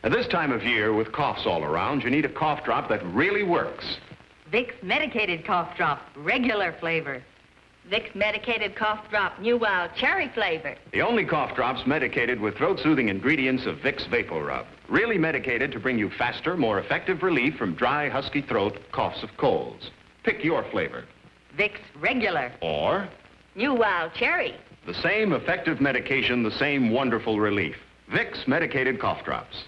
At this time of year, with coughs all around, you need a cough drop that really works. Vicks medicated cough drop, regular flavor. Vicks medicated cough drop, New Wild cherry flavor. The only cough drops medicated with throat-soothing ingredients of Vicks Vapor Rub. Really medicated to bring you faster, more effective relief from dry, husky throat, coughs of colds. Pick your flavor. Vicks regular. Or New Wild cherry. the same effective medication, the same wonderful relief. Vicks medicated cough drops.